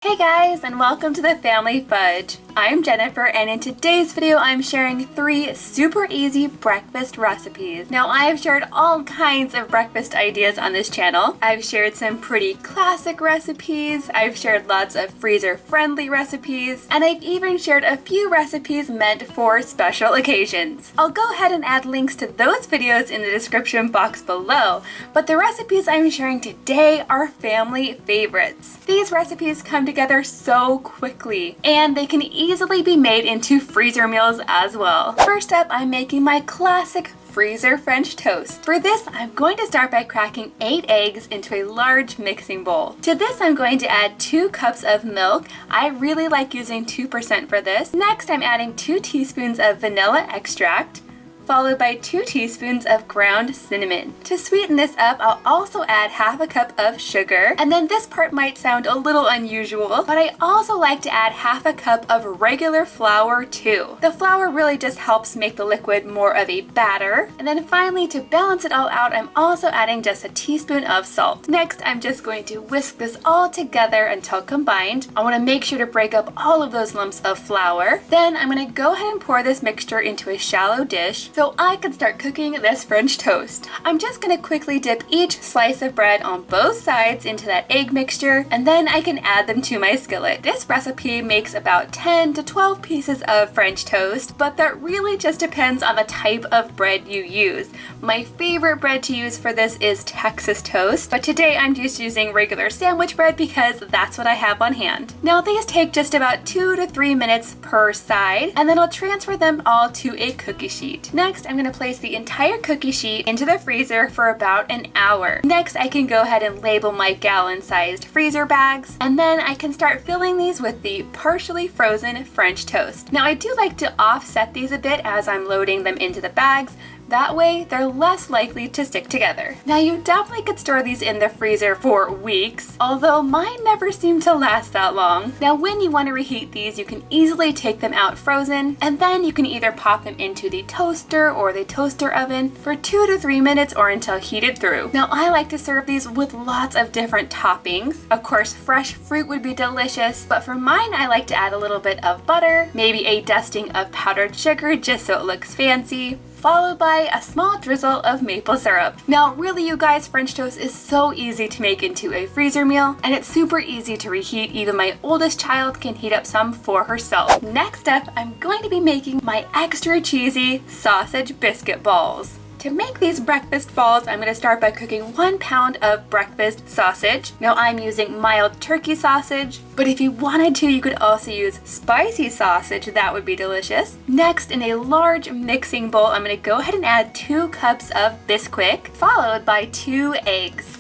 Hey guys, and welcome to the Family Fudge. I'm Jennifer, and in today's video I'm sharing 3 super easy breakfast recipes. Now, I have shared all kinds of breakfast ideas on this channel. I've shared some pretty classic recipes, I've shared lots of freezer-friendly recipes, and I've even shared a few recipes meant for special occasions. I'll go ahead and add links to those videos in the description box below, but the recipes I'm sharing today are family favorites. These recipes come together so quickly, and they can easily be made into freezer meals as well. First up, I'm making my classic freezer French toast. For this, I'm going to start by cracking 8 eggs into a large mixing bowl. To this, I'm going to add 2 cups of milk. I really like using 2% for this. Next, I'm adding 2 teaspoons of vanilla extract, followed by 2 teaspoons of ground cinnamon. To sweeten this up, I'll also add half a cup of sugar. And then this part might sound a little unusual, but I also like to add half a cup of regular flour too. The flour really just helps make the liquid more of a batter. And then finally, to balance it all out, I'm also adding just a teaspoon of salt. Next, I'm just going to whisk this all together until combined. I want to make sure to break up all of those lumps of flour. Then I'm going to go ahead and pour this mixture into a shallow dish so I can start cooking this French toast. I'm just going to quickly dip each slice of bread on both sides into that egg mixture, and then I can add them to my skillet. This recipe makes about 10 to 12 pieces of French toast, but that really just depends on the type of bread you use. My favorite bread to use for this is Texas toast, but today I'm just using regular sandwich bread because that's what I have on hand. Now, these take just about 2 to 3 minutes per side, and then I'll transfer them all to a cookie sheet. Next, I'm going to place the entire cookie sheet into the freezer for about an hour. Next, I can go ahead and label my gallon-sized freezer bags, and then I can start filling these with the partially frozen French toast. Now, I do like to offset these a bit as I'm loading them into the bags. That way, they're less likely to stick together. Now, you definitely could store these in the freezer for weeks, although mine never seem to last that long. Now, when you want to reheat these, you can easily take them out frozen, and then you can either pop them into the toaster or the toaster oven for 2 to 3 minutes or until heated through. Now, I like to serve these with lots of different toppings. Of course, fresh fruit would be delicious, but for mine, I like to add a little bit of butter, maybe a dusting of powdered sugar just so it looks fancy, followed by a small drizzle of maple syrup. Now, really, you guys, French toast is so easy to make into a freezer meal, and it's super easy to reheat. Even my oldest child can heat up some for herself. Next up, I'm going to be making my extra cheesy sausage biscuit balls. To make these breakfast balls, I'm going to start by cooking 1 pound of breakfast sausage. Now, I'm using mild turkey sausage, but if you wanted to, you could also use spicy sausage. That would be delicious. Next, in a large mixing bowl, I'm going to go ahead and add 2 cups of Biscuit, followed by 2 eggs.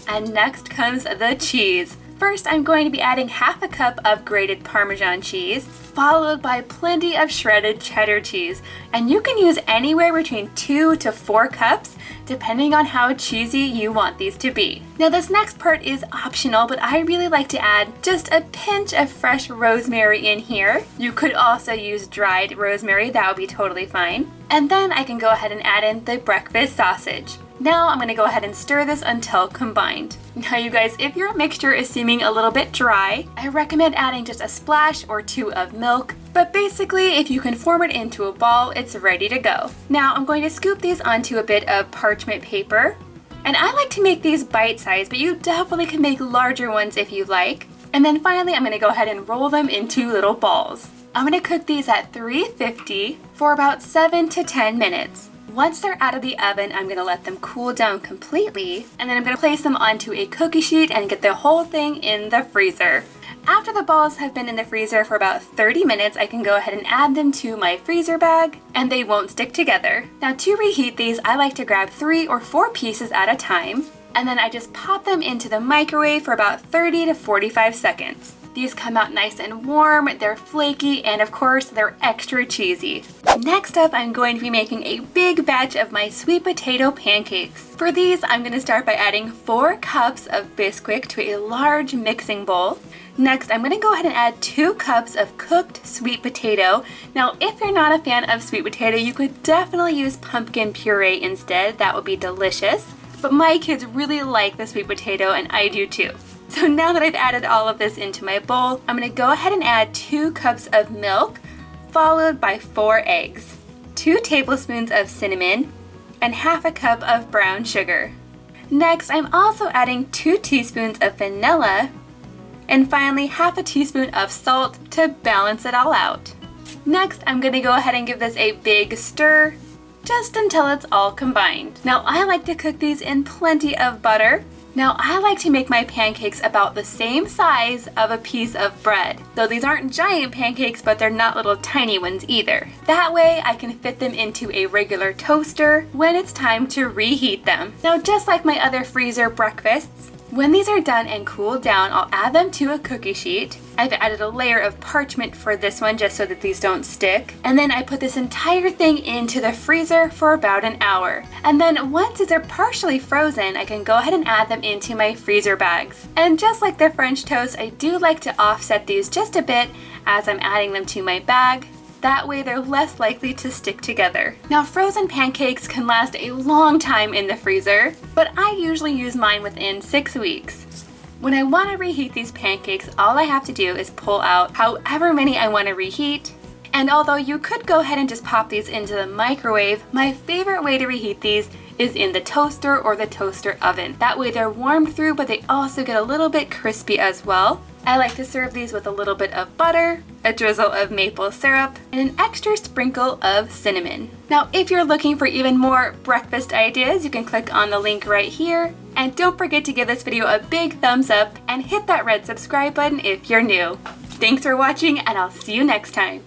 And next comes the cheese. First, I'm going to be adding half a cup of grated Parmesan cheese, followed by plenty of shredded cheddar cheese. And you can use anywhere between 2 to 4 cups, depending on how cheesy you want these to be. Now, this next part is optional, but I really like to add just a pinch of fresh rosemary in here. You could also use dried rosemary, that would be totally fine. And then I can go ahead and add in the breakfast sausage. Now I'm going to go ahead and stir this until combined. Now, you guys, if your mixture is seeming a little bit dry, I recommend adding just a splash or 2 of milk. But basically, if you can form it into a ball, it's ready to go. Now, I'm going to scoop these onto a bit of parchment paper. And I like to make these bite-sized, but you definitely can make larger ones if you like. And then finally, I'm going to go ahead and roll them into little balls. I'm going to cook these at 350 for about 7 to 10 minutes. Once they're out of the oven, I'm going to let them cool down completely, and then I'm going to place them onto a cookie sheet and get the whole thing in the freezer. After the balls have been in the freezer for about 30 minutes, I can go ahead and add them to my freezer bag, and they won't stick together. Now, to reheat these, I like to grab 3 or 4 pieces at a time, and then I just pop them into the microwave for about 30 to 45 seconds. These come out nice and warm, they're flaky, and of course, they're extra cheesy. Next up, I'm going to be making a big batch of my sweet potato pancakes. For these, I'm going to start by adding 4 cups of Biscuit to a large mixing bowl. Next, I'm going to go ahead and add 2 cups of cooked sweet potato. Now, if you're not a fan of sweet potato, you could definitely use pumpkin puree instead. That would be delicious. But my kids really like the sweet potato, and I do too. So now that I've added all of this into my bowl, I'm gonna go ahead and add 2 cups of milk, followed by 4 eggs, 2 tablespoons of cinnamon, and half a cup of brown sugar. Next, I'm also adding 2 teaspoons of vanilla, and finally half a teaspoon of salt to balance it all out. Next, I'm gonna go ahead and give this a big stir, just until it's all combined. Now, I like to cook these in plenty of butter. Now, I like to make my pancakes about the same size of a piece of bread. Though these aren't giant pancakes, but they're not little tiny ones either. That way, I can fit them into a regular toaster when it's time to reheat them. Now, just like my other freezer breakfasts, when these are done and cooled down, I'll add them to a cookie sheet. I've added a layer of parchment for this one just so that these don't stick. And then I put this entire thing into the freezer for about an hour. And then once these are partially frozen, I can go ahead and add them into my freezer bags. And just like the French toast, I do like to offset these just a bit as I'm adding them to my bag. That way they're less likely to stick together. Now, frozen pancakes can last a long time in the freezer, but I usually use mine within 6 weeks. When I want to reheat these pancakes, all I have to do is pull out however many I want to reheat. And although you could go ahead and just pop these into the microwave, my favorite way to reheat these is in the toaster or the toaster oven. That way they're warmed through, but they also get a little bit crispy as well. I like to serve these with a little bit of butter, a drizzle of maple syrup, and an extra sprinkle of cinnamon. Now, if you're looking for even more breakfast ideas, you can click on the link right here. And don't forget to give this video a big thumbs up and hit that red subscribe button if you're new. Thanks for watching, and I'll see you next time.